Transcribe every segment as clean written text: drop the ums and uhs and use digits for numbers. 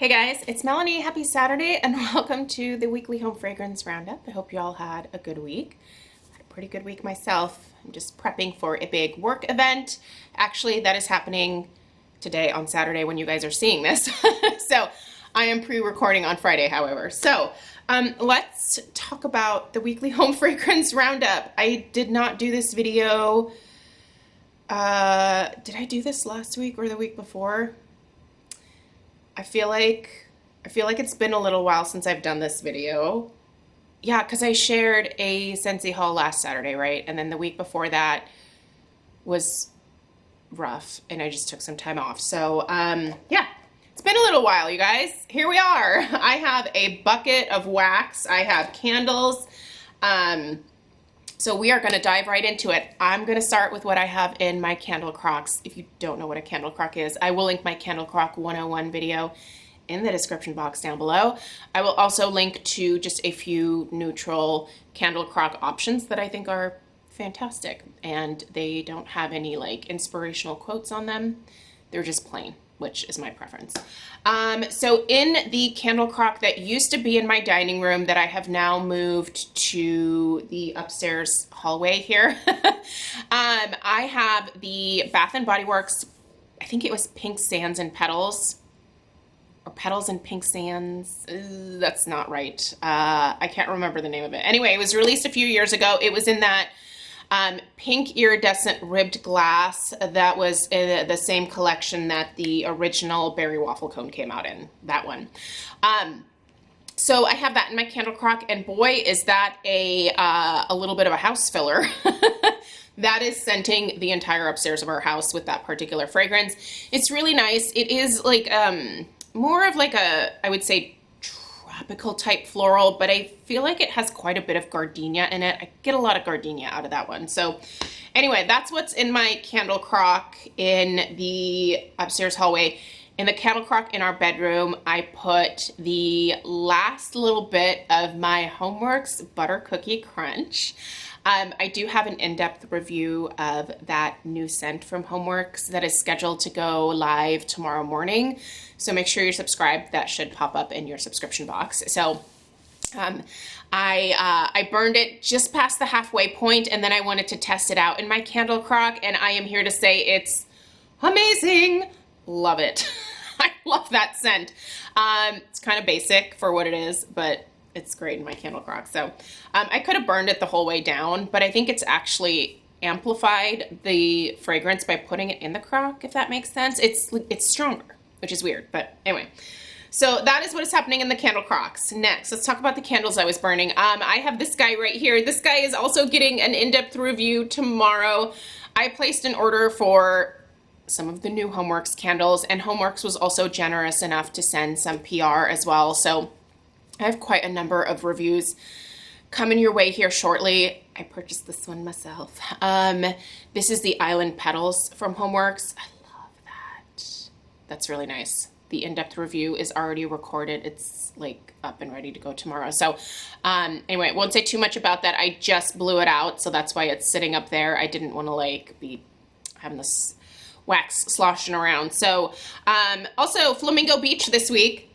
Hey guys, it's Melanie. Happy Saturday and welcome to the weekly home fragrance roundup. I hope you all had a good week. I had a pretty good week myself. I'm just prepping for a big work event. Actually, that is happening today on Saturday when you guys are seeing this. So I am pre-recording on Friday, however. So let's talk about the weekly home fragrance roundup. I did not do this video. Did I do this last week or the week before? I feel like it's been a little while since I've done this video. Yeah, because I shared a Scentsy haul last Saturday, right? And then the week before that was rough, and I just took some time off. So, yeah, it's been a little while, you guys. Here we are. I have a bucket of wax. I have candles. So we are going to dive right into it. I'm going to start with what I have in my candle crocs. If you don't know what a candle croc is, I will link my candle croc 101 video in the description box down below. I will also link to just a few neutral candle croc options that I think are fantastic. And they don't have any like inspirational quotes on them. They're just plain, which is my preference. So in the candle crock that used to be in my dining room that I have now moved to the upstairs hallway here, I have the Bath & Body Works, I think it was Pink Sands and Petals, or Petals and Pink Sands. That's not right. I can't remember the name of it. Anyway, it was released a few years ago. It was in that pink iridescent ribbed glass that was the same collection that the original berry waffle cone came out in, that one. So I have that in my candle crock, and boy, is that a little bit of a house filler. That is scenting the entire upstairs of our house with that particular fragrance. It's really nice. It is like more of like a, I would say, tropical type floral, but I feel like it has quite a bit of gardenia in it. I get a lot of gardenia out of that one. So anyway, that's what's in my candle crock in the upstairs hallway. In the candle crock in our bedroom, I put the last little bit of my Homeworks Butter Cookie Crunch. I do have an in-depth review of that new scent from Homeworks that is scheduled to go live tomorrow morning. So make sure you're subscribed. That should pop up in your subscription box. So I burned it just past the halfway point, and then I wanted to test it out in my candle crock, and I am here to say it's amazing. Love it. I love that scent. It's kind of basic for what it is, but it's great in my candle crock. So I could have burned it the whole way down, but I think it's actually amplified the fragrance by putting it in the crock, if that makes sense. It's stronger, which is weird, but anyway. So that is what is happening in the candle crocks. Next, let's talk about the candles I was burning. I have this guy right here. This guy is also getting an in-depth review tomorrow. I placed an order for some of the new Homeworks candles, and Homeworks was also generous enough to send some PR as well. So I have quite a number of reviews coming your way here shortly. I purchased this one myself. This is the Island Petals from Homeworks. I love that. That's really nice. The in-depth review is already recorded. It's like up and ready to go tomorrow. So anyway, I won't say too much about that. I just blew it out, so that's why it's sitting up there. I didn't want to like be having this wax sloshing around. So also Flamingo Beach this week.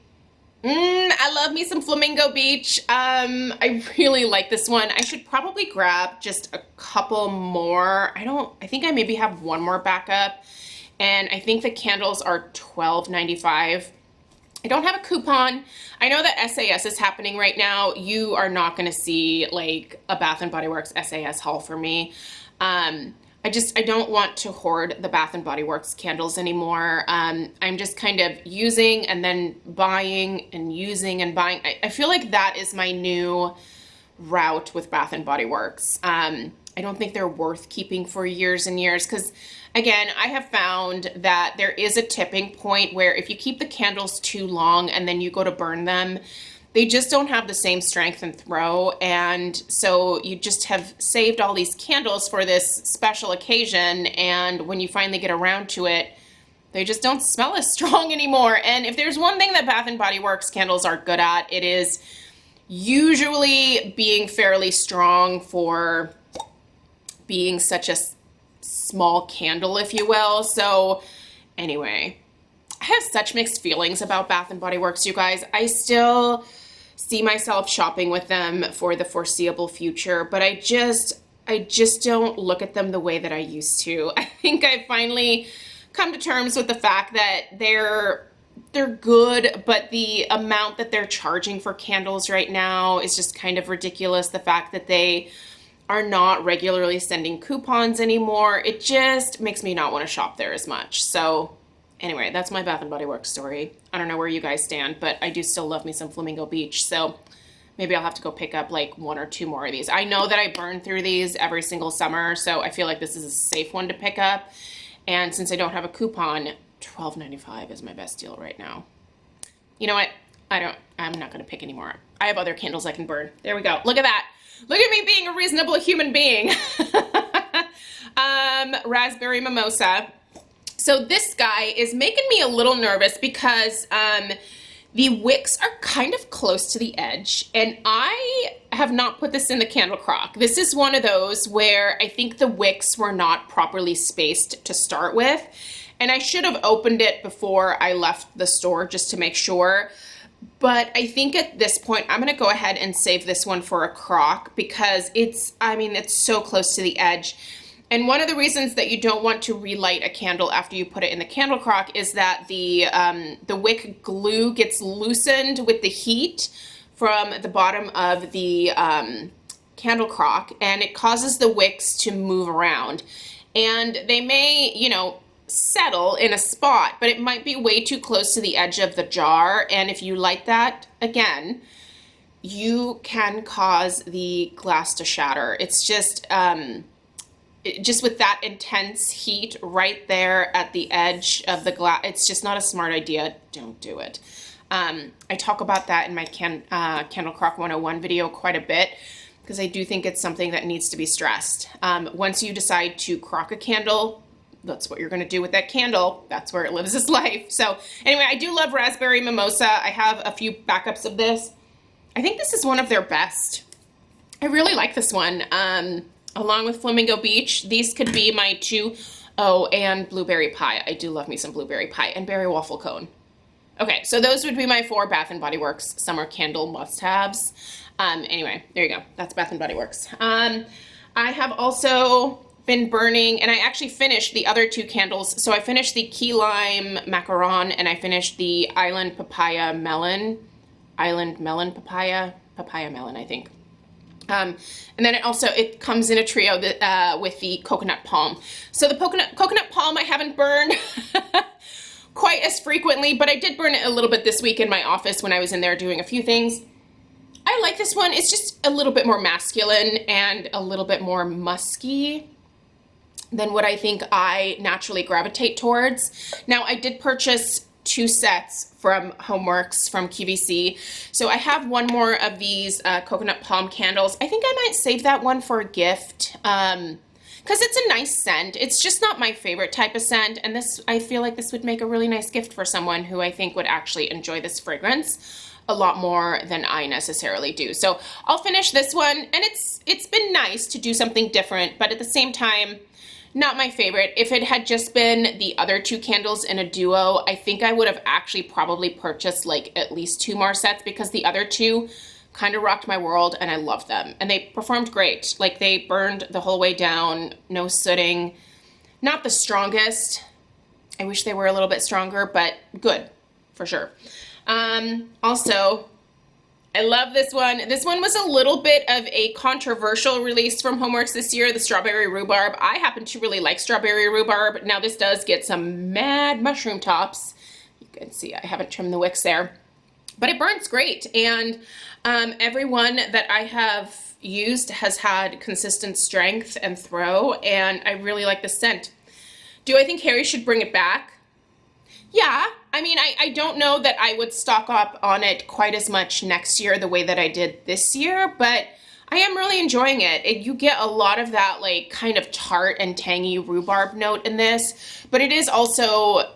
I love me some Flamingo Beach. I really like this one. I should probably grab just a couple more. I think I maybe have one more backup. And I think the candles are $12.95. I don't have a coupon. I know that SAS is happening right now. You are not going to see like a Bath & Body Works SAS haul for me. I don't want to hoard the Bath & Body Works candles anymore. I'm just kind of using and then buying and using and buying. I feel like that is my new route with Bath & Body Works. I don't think they're worth keeping for years and years because, again, I have found that there is a tipping point where if you keep the candles too long and then you go to burn them, they just don't have the same strength and throw, and so you just have saved all these candles for this special occasion, and when you finally get around to it, they just don't smell as strong anymore. And if there's one thing that Bath & Body Works candles are good at, it is usually being fairly strong for being such a small candle, if you will. So anyway, I have such mixed feelings about Bath and Body Works, you guys. I still see myself shopping with them for the foreseeable future, but I just don't look at them the way that I used to. I think I finally come to terms with the fact that they're good, but the amount that they're charging for candles right now is just kind of ridiculous. The fact that they are not regularly sending coupons anymore, it just makes me not want to shop there as much. So anyway, that's my Bath and Body Works story. I don't know where you guys stand, but I do still love me some Flamingo Beach. So maybe I'll have to go pick up like 1 or 2 more of these. I know that I burn through these every single summer, so I feel like this is a safe one to pick up. And since I don't have a coupon, $12.95 is my best deal right now. You know what? I'm not going to pick anymore. I have other candles I can burn. There we go. Look at that. Look at me being a reasonable human being. Raspberry mimosa. So this guy is making me a little nervous because the wicks are kind of close to the edge, and I have not put this in the candle crock. This is one of those where I think the wicks were not properly spaced to start with, and I should have opened it before I left the store just to make sure. But I think at this point, I'm going to go ahead and save this one for a crock because it's so close to the edge. And one of the reasons that you don't want to relight a candle after you put it in the candle crock is that the wick glue gets loosened with the heat from the bottom of the candle crock, and it causes the wicks to move around. And they may, settle in a spot, but it might be way too close to the edge of the jar. And if you light that again, you can cause the glass to shatter. It's just with that intense heat right there at the edge of the glass, it's just not a smart idea. Don't do it. I talk about that in my Candle Crock 101 video quite a bit because I do think it's something that needs to be stressed. Once you decide to crock a candle, that's what you're going to do with that candle. That's where it lives its life. So anyway, I do love Raspberry Mimosa. I have a few backups of this. I think this is one of their best. I really like this one. Along with Flamingo Beach, these could be my 2. Oh, and Blueberry Pie. I do love me some Blueberry Pie and Berry Waffle Cone. Okay, so those would be my 4 Bath & Body Works summer candle must-haves. Anyway, there you go. That's Bath & Body Works. I have also been burning, and I actually finished the other 2 candles. So I finished the Key Lime Macaron, and I finished the Island Papaya Melon. Island Melon Papaya? Papaya Melon, I think. And then it comes in a trio that, with the Coconut Palm. So the Coconut Palm I haven't burned quite as frequently, but I did burn it a little bit this week in my office when I was in there doing a few things. I like this one. It's just a little bit more masculine and a little bit more musky than what I think I naturally gravitate towards. Now, I did purchase 2 sets from Homeworks from QVC. So I have 1 more of these Coconut Palm candles. I think I might save that one for a gift because it's a nice scent. It's just not my favorite type of scent, and I feel like this would make a really nice gift for someone who I think would actually enjoy this fragrance a lot more than I necessarily do. So I'll finish this one, and it's been nice to do something different, but at the same time, not my favorite. If it had just been the other 2 candles in a duo, I think I would have actually probably purchased like at least 2 more sets because the other 2 kind of rocked my world and I loved them. And they performed great. Like they burned the whole way down, no sooting. Not the strongest. I wish they were a little bit stronger, but good for sure. Also, I love this one. This one was a little bit of a controversial release from Homeworks this year, the Strawberry Rhubarb. I happen to really like Strawberry Rhubarb. Now this does get some mad mushroom tops. You can see I haven't trimmed the wicks there, but it burns great. And every one that I have used has had consistent strength and throw, and I really like the scent. Do I think Harry should bring it back? Yeah, I mean, I don't know that I would stock up on it quite as much next year the way that I did this year, but I am really enjoying it. You get a lot of that like kind of tart and tangy rhubarb note in this, but it is also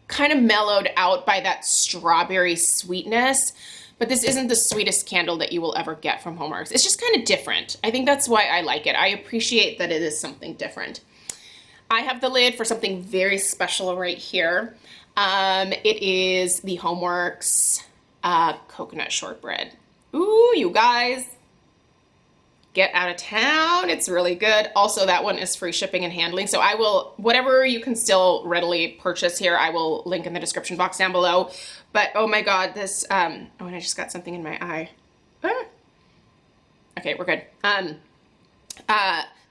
kind of mellowed out by that strawberry sweetness. But this isn't the sweetest candle that you will ever get from Homeworks. It's just kind of different. I think that's why I like it. I appreciate that it is something different. I have the lid for something very special right here. It is the Homeworks coconut shortbread. Ooh, you guys, get out of town. It's really good. Also, that one is free shipping and handling. So I will, whatever you can still readily purchase here, I will link in the description box down below. But oh my God, this, oh, and I just got something in my eye. Ah. Okay, we're good.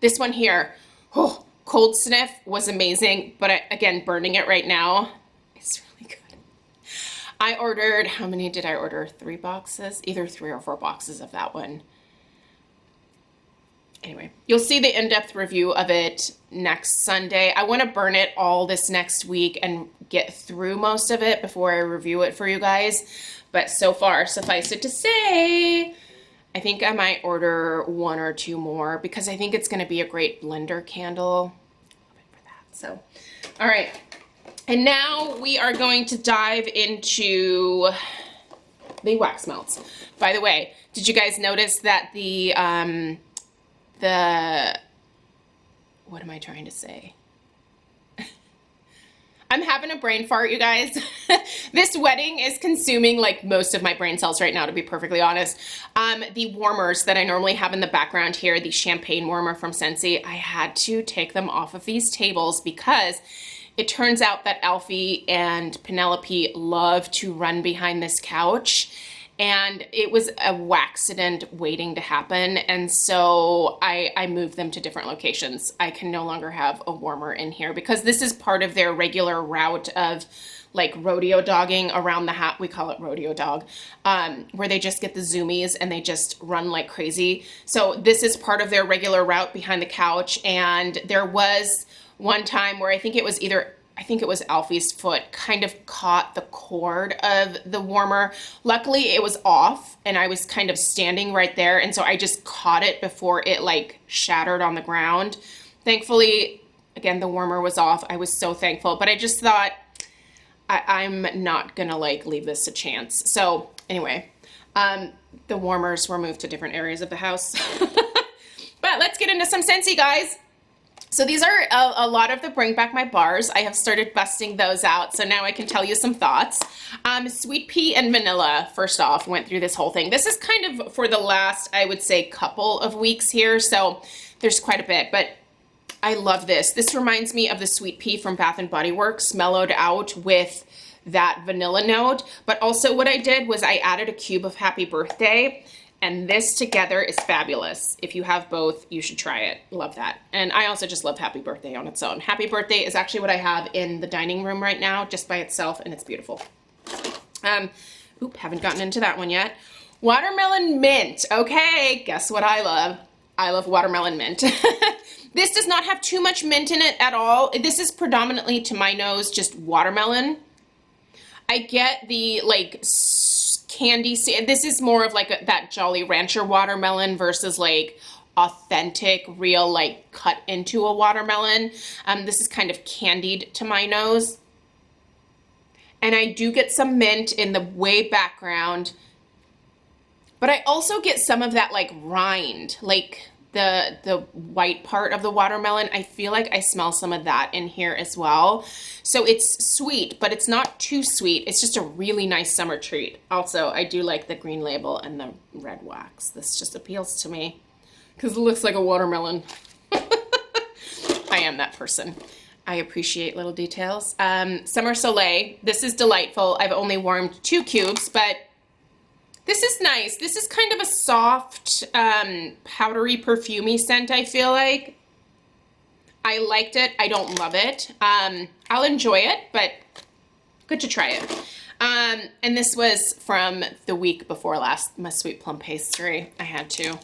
This one here, oh, cold sniff was amazing, but again, burning it right now, it's really good. I ordered, how many did I order? 3 boxes? Either 3 or 4 boxes of that one. Anyway, you'll see the in-depth review of it next Sunday. I want to burn it all this next week and get through most of it before I review it for you guys. But so far, suffice it to say, I think I might order 1 or 2 more because I think it's going to be a great blender candle. For that. So, all right. And now we are going to dive into the wax melts. By the way, did you guys notice that what am I trying to say? I'm having a brain fart, you guys. This wedding is consuming like most of my brain cells right now, to be perfectly honest. The warmers that I normally have in the background here, the champagne warmer from Scentsy, I had to take them off of these tables because it turns out that Alfie and Penelope love to run behind this couch. And it was a waxident waiting to happen. And so I moved them to different locations. I can no longer have a warmer in here because this is part of their regular route of like rodeo dogging around the we call it rodeo dog, where they just get the zoomies and they just run like crazy. So this is part of their regular route behind the couch. And there was one time where I think it was Alfie's foot kind of caught the cord of the warmer. Luckily it was off and I was kind of standing right there. And so I just caught it before it like shattered on the ground. Thankfully, again, the warmer was off. I was so thankful, but I just thought I'm not gonna like leave this to chance. So anyway, the warmers were moved to different areas of the house. But let's get into some Scentsy, guys. So these are a lot of the Bring Back My bars. I have started busting those out, so now I can tell you some thoughts. Sweet pea and vanilla, first off, went through this whole thing. This is kind of for the last, I would say, couple of weeks here, so there's quite a bit, but I love this. This reminds me of the sweet pea from Bath & Body Works, mellowed out with that vanilla note, but also what I did was I added a cube of Happy Birthday. And this together is fabulous. If you have both, you should try it. Love that. And I also just love Happy Birthday on its own. Happy Birthday is actually what I have in the dining room right now, just by itself, and it's beautiful. Haven't gotten into that one yet. Watermelon mint. Okay, guess what I love? I love watermelon mint. This does not have too much mint in it at all. This is predominantly, to my nose, just watermelon. I get the, like, candy. This is more of like that Jolly Rancher watermelon versus like authentic, real, like cut into a watermelon. This is kind of candied to my nose. And I do get some mint in the way background, but I also get some of that like rind, like the white part of the watermelon. I feel like I smell some of that in here as well. So it's sweet, but it's not too sweet. It's just a really nice summer treat. Also, I do like the green label and the red wax. This just appeals to me because it looks like a watermelon. I am that person. I appreciate little details. Summer Soleil. This is delightful. I've only warmed 2 cubes, but this is nice. This is kind of a soft, powdery, perfumey scent, I feel like. I liked it. I don't love it. I'll enjoy it, but good to try it. And this was from the week before last, my Sweet Plum Pastry. I had to.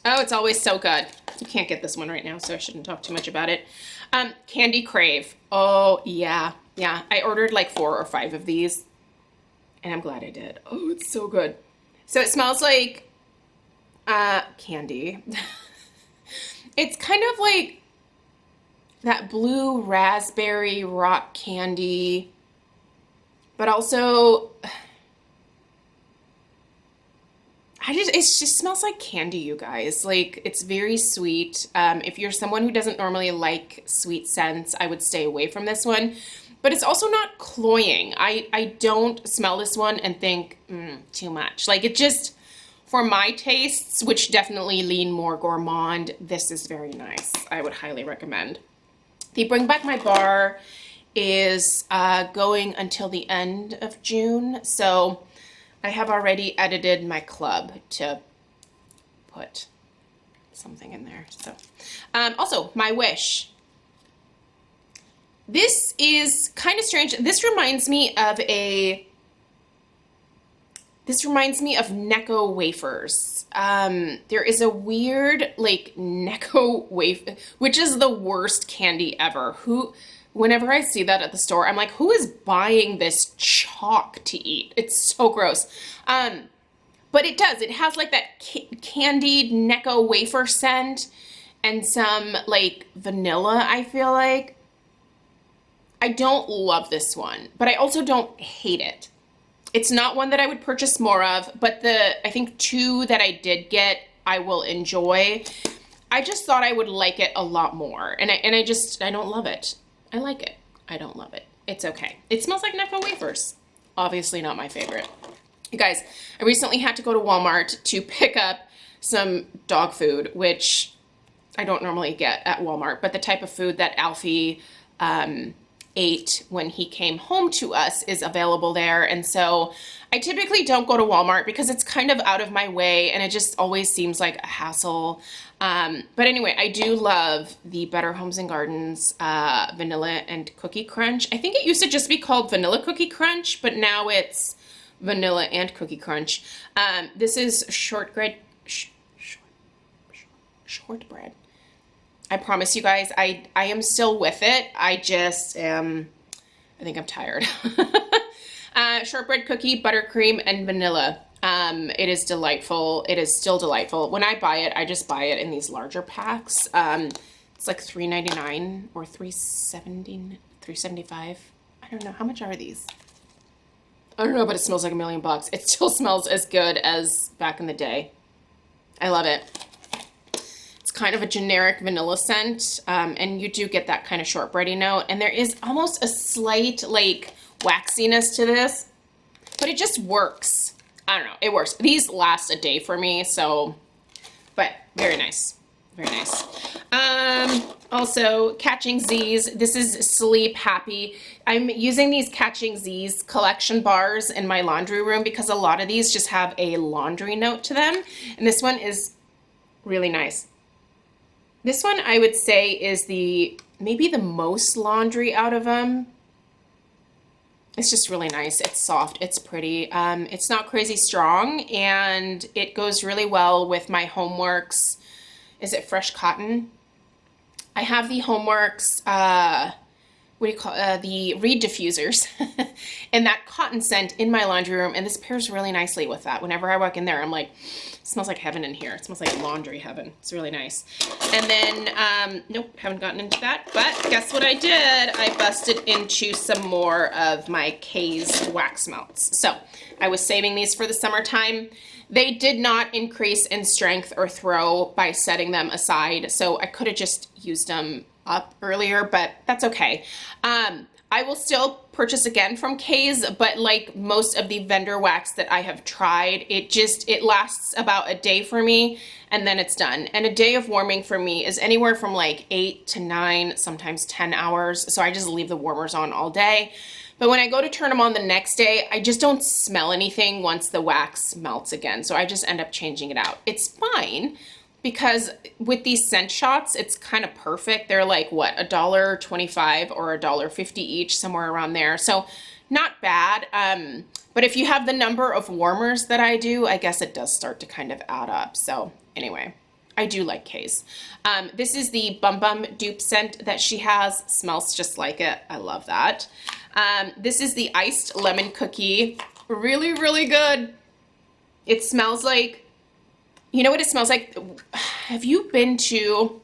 Oh, it's always so good. You can't get this one right now, so I shouldn't talk too much about it. Candy Crave. Oh, yeah. Yeah, I ordered like 4 or 5 of these. And I'm glad I did. Oh, it's so good. So it smells like candy. It's kind of like that blue raspberry rock candy, but also it just smells like candy, you guys. Like, it's very sweet. If you're someone who doesn't normally like sweet scents, I would stay away from this one. but it's also not cloying. I don't smell this one and think, too much. Like, it just, for my tastes, which definitely lean more gourmand, this is very nice. I would highly recommend. The Bring Back My Bar is going until the end of June, so I have already edited my club to put something in there. So, also, my wish. This is kind of strange. This reminds me of Necco wafers. There is a weird, like, Necco wafer, which is the worst candy ever. Whenever I see that at the store, I'm like, who is buying this chalk to eat? It's so gross. But it does. It has, like, that candied Necco wafer scent and some, like, vanilla, I feel like. I don't love this one, but I also don't hate it. It's not one that I would purchase more of, but I think 2 that I did get, I will enjoy. I just thought I would like it a lot more, and I don't love it. I like it. I don't love it. It's okay. It smells like Necco wafers. Obviously not my favorite. You guys, I recently had to go to Walmart to pick up some dog food, which I don't normally get at Walmart, but the type of food that Alfie ate when he came home to us is available there. And so I typically don't go to Walmart because it's kind of out of my way and it just always seems like a hassle. But anyway, I do love the Better Homes and Gardens Vanilla and Cookie Crunch. I think it used to just be called Vanilla Cookie Crunch, but now it's Vanilla and Cookie Crunch. This is Shortbread. Shortbread. I promise you guys, I am still with it. I just am, I think I'm tired. Shortbread cookie, buttercream, and vanilla. It is delightful. It is still delightful. When I buy it, I just buy it in these larger packs. It's like $3.99 or $3.75. I don't know. How much are these? I don't know, but it smells like $1,000,000. It still smells as good as back in the day. I love it. Kind of a generic vanilla scent, and you do get that kind of shortbready note, and there is almost a slight, like, waxiness to this, but it just works. I don't know, it works. These last a day for me, so, but very nice. Very nice. Also, Catching Z's. This is Sleep Happy. I'm using these Catching Z's collection bars in my laundry room because a lot of these just have a laundry note to them, and this one is really nice. This one, I would say, is maybe the most laundry out of them. It's just really nice. It's soft. It's pretty. It's not crazy strong, and it goes really well with my Homeworks. Is it Fresh Cotton? I have the Homeworks, what do you call the reed diffusers and that cotton scent in my laundry room, and this pairs really nicely with that. Whenever I walk in there, I'm like, it smells like heaven in here. It smells like laundry heaven. It's really nice. And then, nope, haven't gotten into that, but guess what I did? I busted into some more of my K's wax melts. So I was saving these for the summertime. They did not increase in strength or throw by setting them aside, so I could have just used them up earlier, but that's okay. I will still purchase again from K's, but like most of the vendor wax that I have tried, it lasts about a day for me and then it's done. And a day of warming for me is anywhere from like 8 to 9, sometimes 10 hours. So I just leave the warmers on all day. But when I go to turn them on the next day, I just don't smell anything once the wax melts again. So I just end up changing it out. It's fine, because with these scent shots, it's kind of perfect. They're like, what, $1.25 or $1.50 each, somewhere around there. So not bad. But if you have the number of warmers that I do, I guess it does start to kind of add up. So anyway, I do like K's. This is the Bum Bum dupe scent that she has. Smells just like it. I love that. This is the iced lemon cookie. Really, really good. It smells like, you know what it smells like? Have you been to,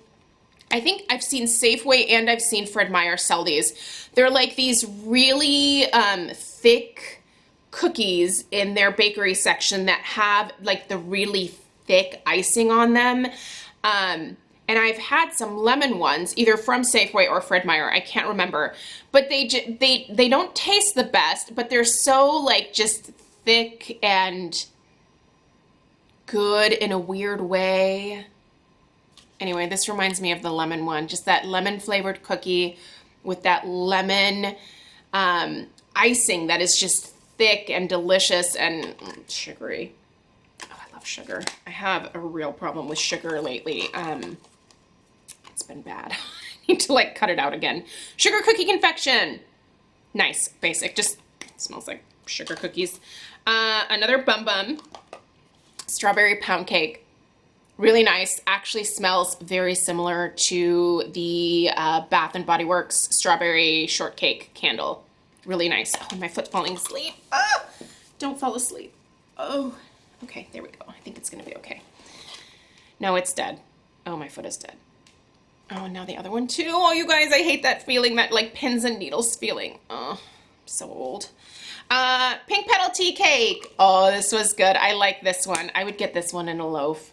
I think I've seen Safeway and I've seen Fred Meyer sell these. They're like these really thick cookies in their bakery section that have like the really thick icing on them. and I've had some lemon ones, either from Safeway or Fred Meyer, I can't remember, but they don't taste the best, but they're so like just thick and good in a weird way. Anyway, this reminds me of the lemon one, just that lemon flavored cookie with that lemon icing that is just thick and delicious and sugary. Oh, I love sugar. I have a real problem with sugar lately. It's been bad. I need to like cut it out again. Sugar cookie confection. Nice, basic, just smells like sugar cookies. Another Bum Bum. Strawberry pound cake. Really nice. Actually smells very similar to the Bath and Body Works strawberry shortcake candle. Really nice. Oh, my foot's falling asleep. Oh, don't fall asleep. Oh, okay, there we go. I think it's gonna be okay. No, it's dead. Oh, my foot is dead. Oh, now the other one too. Oh, you guys, I hate that feeling, that like pins and needles feeling. Oh, I'm so old. Pink petal tea cake. Oh, this was good. I like this one. I would get this one in a loaf.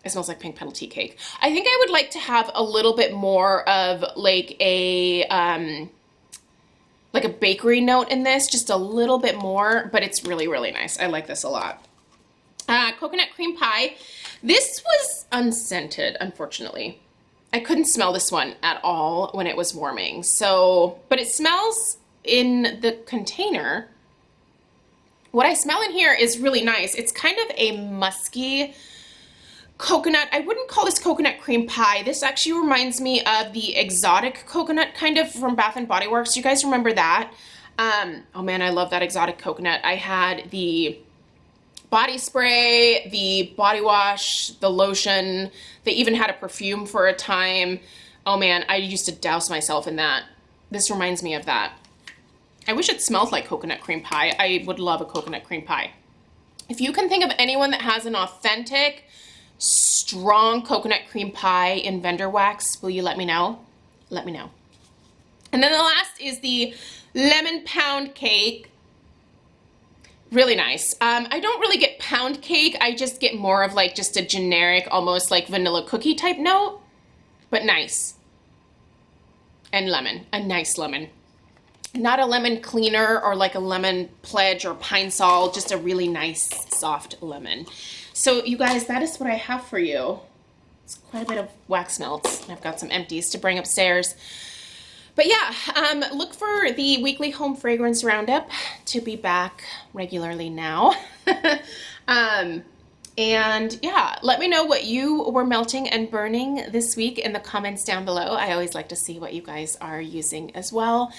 It smells like pink petal tea cake. I think I would like to have a little bit more of like a bakery note in this, just a little bit more, but it's really, really nice. I like this a lot. Coconut cream pie. This was unscented, unfortunately. I couldn't smell this one at all when it was warming. So, but it smells in the container. What I smell in here is really nice. It's kind of a musky coconut. I wouldn't call this coconut cream pie. This actually reminds me of the exotic coconut kind of from Bath and Body Works. You guys remember that? Oh man, I love that exotic coconut. I had the body spray, the body wash, the lotion. They even had a perfume for a time. Oh man, I used to douse myself in that. This reminds me of that. I wish it smelled like coconut cream pie. I would love a coconut cream pie. If you can think of anyone that has an authentic, strong coconut cream pie in vendor wax, will you let me know? Let me know. And then the last is the lemon pound cake. Really nice. I don't really get pound cake. I just get more of like just a generic, almost like vanilla cookie type note, but nice. And lemon, a nice lemon. Not a lemon cleaner or like a lemon pledge or pine sol, just a really nice soft lemon. So you guys, that is what I have for you. It's quite a bit of wax melts. I've got some empties to bring upstairs. But yeah, look for the weekly home fragrance roundup to be back regularly now. And yeah, let me know what you were melting and burning this week in the comments down below. I always like to see what you guys are using as well.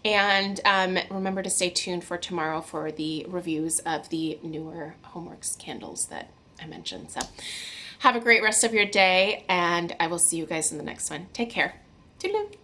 And remember to stay tuned for tomorrow for the reviews of the newer Homeworks candles that I mentioned. So have a great rest of your day, and I will see you guys in the next one. Take care. Toodaloo.